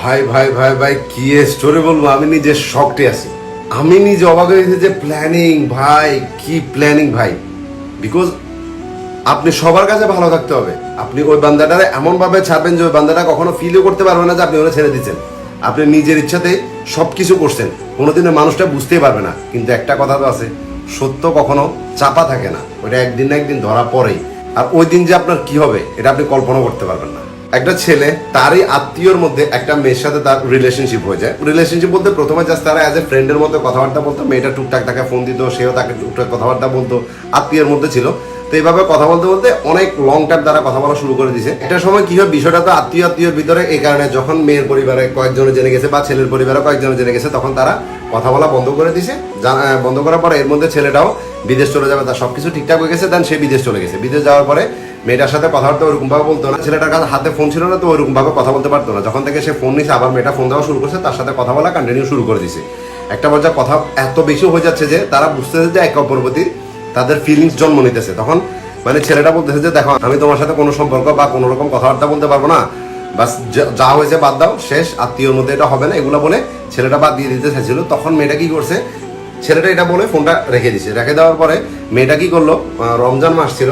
ভাই ভাই ভাই ভাই কি স্টোরি বলবো, আমি নিজে শকটে আছি। আমি নিজে অবাক হয়ে গেছি যে প্ল্যানিং ভাই, কি প্ল্যানিং ভাই। বিকজ আপনি সবার কাছে ভালো থাকতে হবে। আপনি ওই বান্দাটারে এমন ভাবে ছাড়বেন যে ওই বান্দাটা কখনো ফিলও করতে পারবে না যে আপনি ওরা ছেড়ে দিচ্ছেন। আপনি নিজের ইচ্ছাতে সবকিছু করছেন, কোনোদিনের মানুষটা বুঝতেই পারবে না। কিন্তু একটা কথা তো আছে, সত্য কখনো চাপা থাকে না, ওটা একদিন না একদিন ধরা পড়েই। আর ওই দিন যে আপনার কি হবে এটা আপনি কল্পনা করতে পারবেন না। একটা ছেলে তারই আত্মীয়র মধ্যে একটা মেয়ের সাথে তার রিলেশনশিপ হয়ে যায়। রিলেশনশিপ বলতে প্রথমে জাস্ট তারা অ্যাজ এ ফ্রেন্ডের মতো কথাবার্তা বলতো, মেয়েটা টুকটাক তাকে ফোন দিত, সেও তাকে টুকটাক কথাবার্তা বলতো, আত্মীয়ের মধ্যে ছিল। তো এইভাবে কথা বলতে বলতে অনেক লং টাইম তারা কথা বলা শুরু করে দিয়েছে। একটা সময় কি হয়, বিষয়টা তো আত্মীয়ের ভিতরে, এই কারণে যখন মেয়ের পরিবারে কয়েকজনে জেনে গেছে বা ছেলের পরিবারে কয়েকজনে জেনে গেছে, তখন তারা কথা বলা বন্ধ করে দিছে। বন্ধ করার পরে এর মধ্যে ছেলেটাও বিদেশ চলে যাবে, তার সবকিছু ঠিকঠাক হয়ে গেছে। দেন সে বিদেশ চলে গেছে। বিদেশ যাওয়ার পরে মেয়েটার সাথে কথাবার্তা ওরকম ভাবে বলতো না, ছেলেটার কাছে হাতে ফোন ছিল না, তো ওইরকম ভাবে কথা বলতে পারতো না। যখন থেকে সে ফোন নিছে, আবার মেয়েটা ফোন দেওয়া শুরু করছে, তার সাথে কথা বলা কন্টিনিউ শুরু করে দিছে। একটা পর্যায়ে কথা এত বেশি হয়ে যাচ্ছে যে তারা বুঝতেছে যে একে অপর প্রতি তাদের ফিলিংস জন্ম নিতেছে। তখন মানে ছেলেটা বলতেছে যে দেখো, আমি তোমার সাথে কোনো সম্পর্ক বা কোনো রকম কথাবার্তা বলতে পারবো না, বাস যা হয়েছে বাদ দাও, শেষ, আত্মীয়র মধ্যে এটা হবে না, এগুলো বলে ছেলেটা বাদ দিয়ে দিতে চাইছিল। তখন মেয়েটা কি করছে, ছেলেটা এটা বলে ফোনটা রেখে দিছে। রেখে দেওয়ার পরে মেয়েটা কি করলো, রমজান মাস ছিল,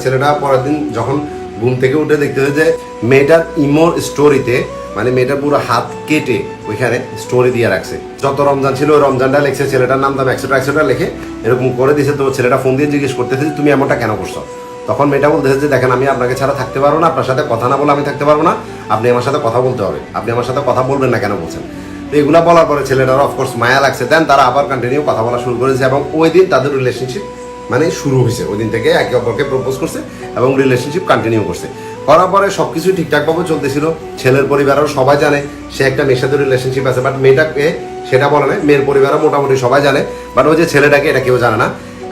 ছেলেটা পরের দিন যখন ঘুম থেকে উঠে দেখতে যে মেয়েটার ইমোর স্টোরিতে, মানে মেয়েটার পুরো হাত কেটে ওইখানে স্টোরি দিয়ে রাখছে। যত রমজান ছিল ওই রমজানটা লিখছে, ছেলেটার নাম দাম একশোটা লিখে এরকম করে দিছে। তো ছেলেটা ফোন দিয়ে জিজ্ঞেস করতেছে যে তুমি এমনটা কেন করছো। তখন মেয়েটা বলতেছে যে দেখেন, আমি আপনাকে ছাড়া থাকতে পারবো না, আপনার সাথে কথা না বলে আমি থাকতে পারবো না, আপনি আমার সাথে কথা বলতে হবে, আপনি আমার সাথে কথা বলবেন না কেন বলছেন। তো এগুলা বলার পরে ছেলেটার অফকোর্স মায়া লাগছে। দেন তারা আবার কন্টিনিউ কথা বলা শুরু করেছে এবং ওই দিন তাদের রিলেশনশিপ মানে শুরু হয়েছে। ওই দিন থেকে একে অপরকে প্রপোজ করছে এবং রিলেশনশিপ কন্টিনিউ করছে। করার পরে সবকিছু ঠিকঠাকভাবে চলতেছিল। ছেলের পরিবারও সবাই জানে সে একটা মেয়ের সাথে রিলেশনশিপ আছে, বাট মেয়েটাকে সেটা বলে না। মেয়ের পরিবারও মোটামুটি সবাই জানে, বাট ওই যে ছেলেটাকে এটা কেউ জানে না।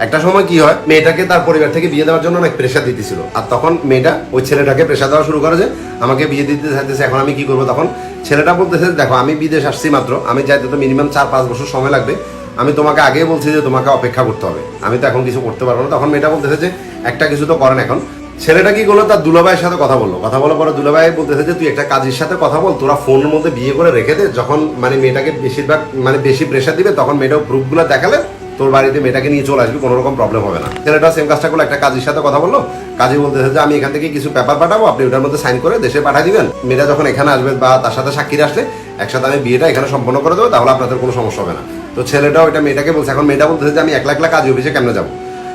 একটা সময় কি হয়, মেয়েটাকে তার পরিবার থেকে বিয়ে দেওয়ার জন্য অনেক প্রেশার দিতেছিল। আর তখন মেয়েটা ওই ছেলেটাকে প্রেশার দেওয়া শুরু করে যে আমাকে বিয়ে দিতে চাইতেছে, এখন আমি কি করবো। তখন ছেলেটা বলতেছে দেখো, আমি বিদেশ আসছি মাত্র, আমি যাইতে তো মিনিমাম 4-5 বছর সময় লাগবে, আমি তোমাকে আগেই বলছি যে তোমাকে অপেক্ষা করতে হবে, আমি তো এখন কিছু করতে পারবো না। তখন মেয়েটা বলতেছে যে একটা কিছু তো করেন এখন। ছেলেটা কি করলো, তার দুলাভাইয়ের সাথে কথা বললো। কথা বলার পরে দুলাভাই বলতেছে যে তুই একটা কাজের সাথে কথা বল, তোরা ফোনের মধ্যে বিয়ে করে রেখে দে, যখন মানে মেয়েটাকে বেশিরভাগ মানে বেশি প্রেশার দিবে, তখন মেয়েটাও প্রুফগুলো দেখালে তোর বাড়িতে মেয়েটাকে নিয়ে চলে আসবি, কোনো রকম প্রবলেম হবে না। ছেলেটা সেম কাজটা করলো, একটা কাজের সাথে কথা বললো। কাজী বলতেছে যে আমি এখান থেকে কিছু পেপার পাঠাবো, আপনি ওটার মধ্যে সাইন করে দেশে পাঠিয়ে দিবেন। মেয়েটা যখন এখানে আসবে বা তার সাথে সাক্ষীর আসলে একসাথে আমি বিয়েটা এখানে সম্পন্ন করে দেবো, তাহলে আপনাদের কোনো সমস্যা হবে না। তো ছেলেটাও এটা মেয়েটাকে বলছে। এখন মেয়েটা বলতেছে যে আমি একলা একলা কাজী অফিসে কেমনে যাবো,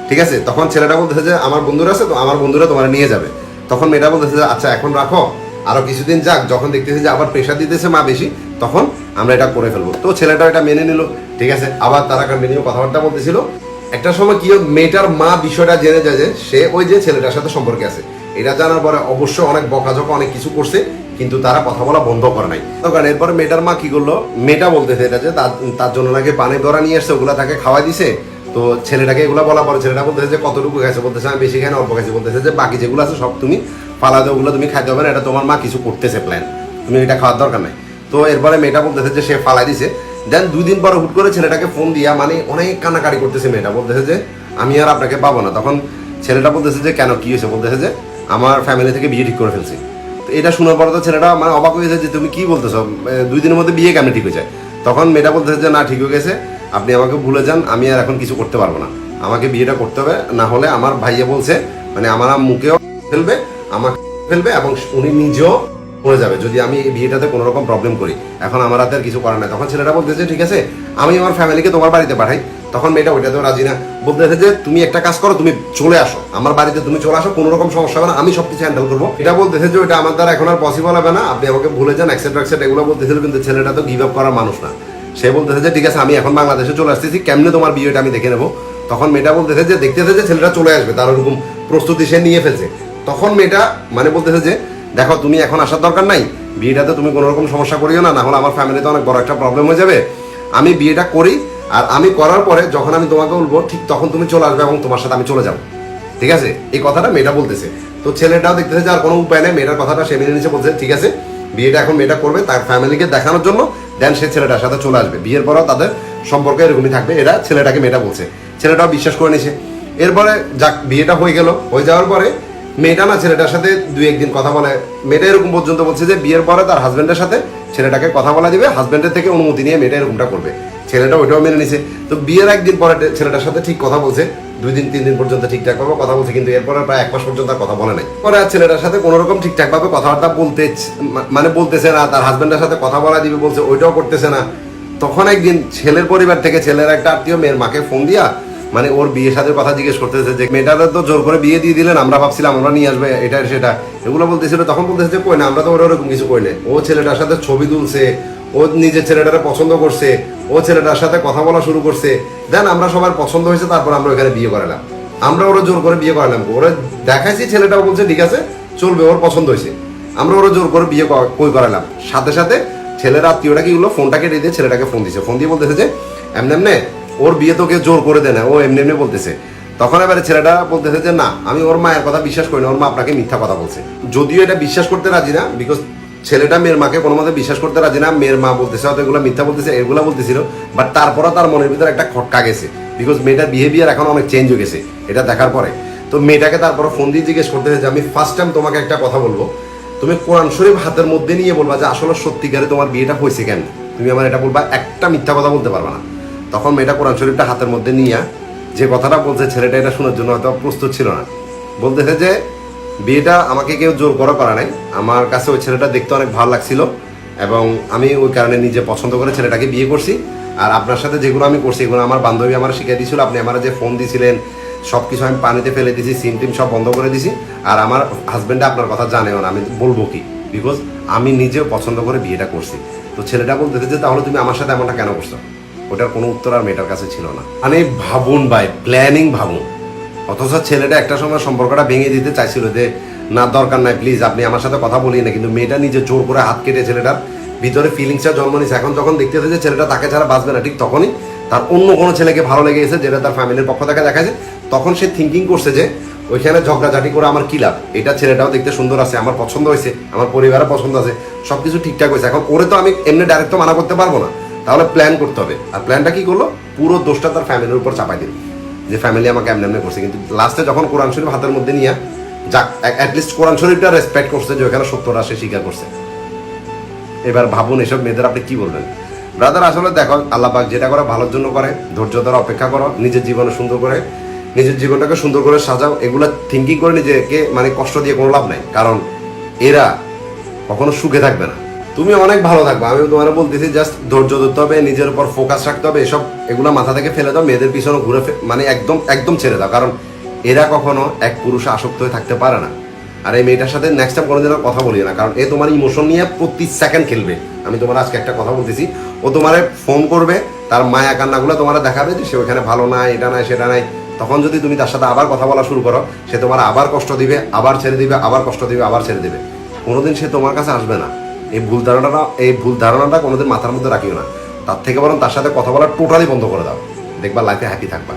ঠিক আছে। তখন ছেলেটা বলতেছে যে আমার বন্ধুরা আছে, তো আমার বন্ধুরা তোমার নিয়ে যাবে। তখন মেয়েটা বলতেছে যে আচ্ছা এখন রাখো, আরো কিছুদিন যাক, যখন দেখতেছি যে আবার প্রেশার দিতেছে মা বেশি, তখন আমরা এটা করে ফেলবো। তো ছেলেটা এটা মেনে নিল, ঠিক আছে। আবার তারা কন্টিনিউ কথাবার্তা বলতেছিল। একটা সময় কি মেয়েটার মা বিষয়টা জেনে যায় যে সে ওই যে ছেলেটার সাথে সম্পর্কে আছে। এটা জানার পরে অবশ্যই অনেক বকাঝকা অনেক কিছু করছে, কিন্তু তারা কথা বলা বন্ধ করে নাই। কারণ এরপরে মেয়েটার মা কি করলো, মেয়েটা বলতেছে এটা যে তার জন্য নাকি পানি ধরা নিয়ে আসছে, ওগুলা তাকে খাওয়াই দিছে। তো ছেলেটাকে এগুলো বলা পরে ছেলেটা বলতেছে যে কতটুকু খাইছে, বলতেছে আমি বেশি খাই না, অল্প খাইছি। বলতেছে যে বাকি যেগুলো আছে সব তুমি ফালা দাও, ওগুলো তুমি খাইতে হবে না, এটা তোমার মা কিছু করতেছে প্ল্যান, তুমি এটা খাওয়ার দরকার নাই। তো এরপরে মেয়েটা বলতেছে যে সে ফালাই দিছে। দেন 2 দিন পরে হুট করে ছেলেটাকে ফোন দিয়া মানে অনেক কান্নাকাটি করতেছে। মেয়েটা বলতেছে যে আমি আর আপনাকে পাবো না। তখন ছেলেটা বলতেছে যে কেন, কি হয়েছে। বলতেছে যে আমার ফ্যামিলি থেকে বিয়ে ঠিক করে ফেলছি। তো এটা শোনার পরে তো ছেলেটা মানে অবাক হয়েছে যে তুমি কি বলতেছো, 2 দিনের মধ্যে বিয়ে কেমন ঠিক হয়ে যায়। তখন মেয়েটা বলতেছে যে না, ঠিক হয়ে গেছে, আপনি আমাকে ভুলে যান, আমি আর এখন কিছু করতে পারবো না, আমাকে বিয়েটা করতে হবে, না হলে আমার ভাইয়া বলছে মানে আমার মুখেও ফেলবে, আমাকে ফেলবে এবং উনি নিজেও পড়ে যাবে যদি আমি এই বিয়েটাতে কোনো রকম প্রবলেম করি। এখন আমার হাতে আর কিছু করার নাই। তখন ছেলেটা বলতেছে ঠিক আছে, আমি আমার ফ্যামিলিকে তোমার বাড়িতে পাঠাই। তখন মেয়েটা ওইটাতেও রাজি না, বলতেছে যে তুমি একটা কাজ করো, তুমি চলে আসো আমার বাড়িতে, তুমি চলে আসো, কোনো রকম সমস্যা হবে না, আমি সবকিছু হ্যান্ডেল করবো। এটা বলতেছে যে ওইটা আমার দ্বারা এখন আর পসিবল হবে না, আপনি আমাকে ভুলে যান, অ্যাকসেপ্ট এগুলো বলতেছিল। কিন্তু ছেলেটা তো গিভ আপ করার মানুষ না। সে বলতেছে যে ঠিক আছে, আমি এখন বাংলাদেশে চলে আসতেছি, কেমনে তোমার বিয়েটা আমি দেখে নেবো। তখন মেয়েটা বলতেছে যে দেখতেছে যে ছেলেটা চলে আসবে, তার ওরকম প্রস্তুতি সে নিয়ে ফেলছে। তখন মেয়েটা মানে বলতেছে যে দেখো, তুমি এখন আসার দরকার নাই, বিয়েটাতে তুমি কোনো রকম সমস্যা করিও না, না হলে আমার ফ্যামিলিতে অনেক বড় একটা প্রবলেম হয়ে যাবে। আমি বিয়েটা করি, আর আমি করার পরে যখন আমি তোমাকে বলবো ঠিক তখন তুমি চলে আসবে এবং তোমার সাথে আমি চলে যাবো, ঠিক আছে। এই কথাটা মেয়েটা বলতেছে। তো ছেলেটাও দেখতেছে যে আর কোনো উপায় নেই, মেয়েটার কথাটা সে মেনে নিচ্ছে। বলছে ঠিক আছে, বিয়েটা এখন মেয়েটা করবে তার ফ্যামিলিকে দেখানোর জন্য, দেন সে ছেলেটার সাথে চলে আসবে, বিয়ের পরেও তাদের সম্পর্ক এরকমই থাকবে। এটা ছেলেটাকে মেয়েটা বলছে, ছেলেটাও বিশ্বাস করে নিছে। এরপরে যাক, বিয়েটা হয়ে গেল। হয়ে যাওয়ার পরে মেয়েটা না ছেলেটার সাথে 2-1 দিন কথা বলে। মেয়েটা এরকম পর্যন্ত বলছে যে বিয়ের পরে তার হাজবেন্ডের সাথে ছেলেটাকে কথা বলা দিবে, হাজবেন্ডের থেকে অনুমতি নিয়ে মেয়েটা এরকমটা করবে। ছেলেটা ওইটাও মেনে নিছে। তো বিয়ের একদিন পরে ছেলেটার সাথে ঠিক কথা বলছে, 2 দিন 3 দিন পর্যন্ত ঠিকঠাক ভাবে কথা বলছে, কিন্তু এরপরে প্রায় 1 মাস পর্যন্ত আর কথা বলে নাই। পরে আর ছেলেটার সাথে কোনো রকম ঠিকঠাক ভাবে কথাবার্তা বলতেছে না, তার হাজবেন্ডের সাথে কথা বলা দিবে বলছে, ওইটাও করতেছে না। তখন একদিন ছেলের পরিবার থেকে ছেলের একটা আত্মীয় মেয়ের মাকে ফোন দিয়া ওর বিয়ে সাথে কথা জিজ্ঞেস করতেছে যে মেয়েটাদের তো জোর করে বিয়ে দিয়ে দিলেন, আমরা ভাবছিলাম আমরা নিয়ে আসবে এটা সেটা, এগুলো বলতেছিল। তখন বলতেছে যে কই না, আমরা তো ওরকম কিছু কই না। ও ছেলেটার সাথে ছবি তুলছে, ও নিজের ছেলেটারে পছন্দ করছে, ও ছেলেটার সাথে কথা বলা শুরু করছে। দেন আমরা সবার পছন্দ হয়েছে, তারপর আমরা ওখানে বিয়ে করালাম। আমরা ওরা জোর করে বিয়ে করালাম, ওরা দেখাইছি, ছেলেটাও বলছে ঠিক আছে চলবে, ওর পছন্দ হয়েছে। আমরা ওরা জোর করে বিয়ে কই করালাম। সাথে সাথে ছেলের আত্মীয়টা কি হলো, ফোনটা কেটে দিয়ে ছেলেটাকে ফোন দিছে। ফোন দিয়ে বলতেছে যে এমনি ওর বিয়ে তোকে জোর করে দেয় না, ও এমনি এমনি বলতেছে। তখন এবারে ছেলেটা বলতেছে যে না, আমি ওর মায়ের কথা বিশ্বাস করি না, ওর মা আপনাকে মিথ্যা কথা বলছে। যদিও এটা বিশ্বাস করতে রাজি না, বিকজ ছেলেটা মেয়ের মাকে কোনো মতে বিশ্বাস করতে রাজি না। মেয়ের মা বলতেছে হয়তো এগুলো মিথ্যা বলতেছে, এগুলো বলতেছিল, বাট তারপরও তার মনের ভিতরে একটা খটকা গেছে, বিকজ মেয়েটার বিহেভিয়ার এখন অনেক চেঞ্জ হয়ে গেছে এটা দেখার পরে। তো মেয়েটাকে তারপর ফোন দিয়ে জিজ্ঞেস করতেছে যে আমি ফার্স্ট টাইম তোমাকে একটা কথা বলবো, তুমি কোরআন শরীফ হাতের মধ্যে নিয়ে বলবা যে আসলে সত্যিকারে তোমার বিয়েটা হয়েছে কেন, তুমি আমার এটা বলবা, একটা মিথ্যা কথা বলতে পারবা না। তখন মেয়েটা কোরআন শরীফটা হাতের মধ্যে নিয়ে যে কথাটা বলছে, ছেলেটা এটা শোনার জন্য হয়তো প্রস্তুত ছিল না। বলতেছে যে বিয়েটা আমাকে কেউ জোর করা নাই, আমার কাছে ওই ছেলেটা দেখতে অনেক ভালো লাগছিল এবং আমি ওই কারণে নিজে পছন্দ করে ছেলেটাকে বিয়ে করছি। আর আপনার সাথে যেগুলো আমি করছি এগুলো আমার বান্ধবী আমার শিখিয়ে দিয়েছিল। আপনি আমার যে ফোন দিয়েছিলেন সব কিছু আমি পানিতে ফেলে দিয়েছি, সিম টিম সব বন্ধ করে দিয়েছি। আর আমার হাজব্যান্ডে আপনার কথা জানেও না, আমি বলবো কি, বিকজ আমি নিজেও পছন্দ করে বিয়েটা করছি। তো ছেলেটা বলতেছে যে তাহলে তুমি আমার সাথে এমনটা কেন করছো? ওটার কোনো উত্তর আর মেয়েটার কাছে ছিল না। ভাবুন ভাই, প্ল্যানিং ভাবুন। অথচ ছেলেটা একটা সময় সম্পর্কটা ভেঙে দিতে চাইছিল যে না দরকার নাই, প্লিজ আপনি আমার সাথে কথা বলিয়ে না, কিন্তু মেয়েটা নিজে জোর করে হাত কেটে ছেলেটার ভিতরে ফিলিংসটা জন্ম নিচ্ছে। এখন যখন দেখতেছে যে ছেলেটা তাকে ছাড়া বাঁচবে না, ঠিক তখনই তার অন্য কোনো ছেলেকে ভালো লেগে গেছে, যেটা তার ফ্যামিলির পক্ষ থেকে দেখাচ্ছে। তখন সে থিঙ্কিং করছে যে ওইখানে ঝগড়াঝাটি করে আমার কি লাভ, এটা ছেলেটাও দেখতে সুন্দর আছে, আমার পছন্দ হয়েছে, আমার পরিবারের পছন্দ আছে, সবকিছু ঠিকঠাক হয়েছে। এখন ওরে তো আমি এমনি ডাইরেক্ট তো মানা করতে পারবো না, তাহলে প্ল্যান করতে হবে। আর প্ল্যানটা কি করলো, পুরো দোষটা তার ফ্যামিলির উপর চাপাই দিল যে ফ্যামিলি আমাকে এমনি এমনি করছে। কিন্তু লাস্টে যখন কোরআন শরীফ হাতের মধ্যে নিয়ে যাক অ্যাটলিস্ট কোরআন শরীফটা রেসপেক্ট করছে যে ওখানে সত্যটা সে স্বীকার করছে। এবার ভাবুন এসব মেয়েদের আপনি কি বলবেন? ব্রাদার আসলে দেখো, আল্লাহ পাক যেটা করে ভালোর জন্য করে, ধৈর্য ধরে অপেক্ষা করো, নিজের জীবনে সুন্দর করে, নিজের জীবনটাকে সুন্দর করে সাজাও। এগুলা থিঙ্কিং করে নিজেকে কষ্ট দিয়ে কোনো লাভ নাই, কারণ এরা কখনো সুখে থাকবে না। তুমি অনেক ভালো থাকবে, আমি তোমার বলতেছি, জাস্ট ধৈর্য ধরতে হবে, নিজের উপর ফোকাস রাখতে হবে। এসব এগুলা মাথা থেকে ফেলে দাও, মেয়েদের পিছনে ঘুরে একদম একদম ছেড়ে দাও, কারণ এরা কখনো এক পুরুষে আসক্ত হয়ে থাকতে পারে না। আর এই মেয়েটার সাথে নেক্সট টাইম কোনোদিন কথা বলি না, কারণ এ তোমার ইমোশন নিয়ে প্রতি সেকেন্ড খেলবে। আমি তোমার আজকে একটা কথা বলতেছি, ও তোমার ফোন করবে, তার মায়া কান্নাগুলো তোমার দেখাবে যে সে ওখানে ভালো নাই, এটা নাই সেটা নাই। তখন যদি তুমি তার সাথে আবার কথা বলা শুরু করো, সে তোমার আবার কষ্ট দিবে, আবার ছেড়ে দিবে, আবার কষ্ট দিবে, আবার ছেড়ে দিবে। কোনোদিন সে তোমার কাছে আসবে না। এই ভুল ধারণাটা কোনোদিন মাথার মধ্যে রাখিও না। তার থেকে বরং তার সাথে কথা বলা টোটালি বন্ধ করে দাও, দেখবা লাইফে হ্যাপি থাকবা।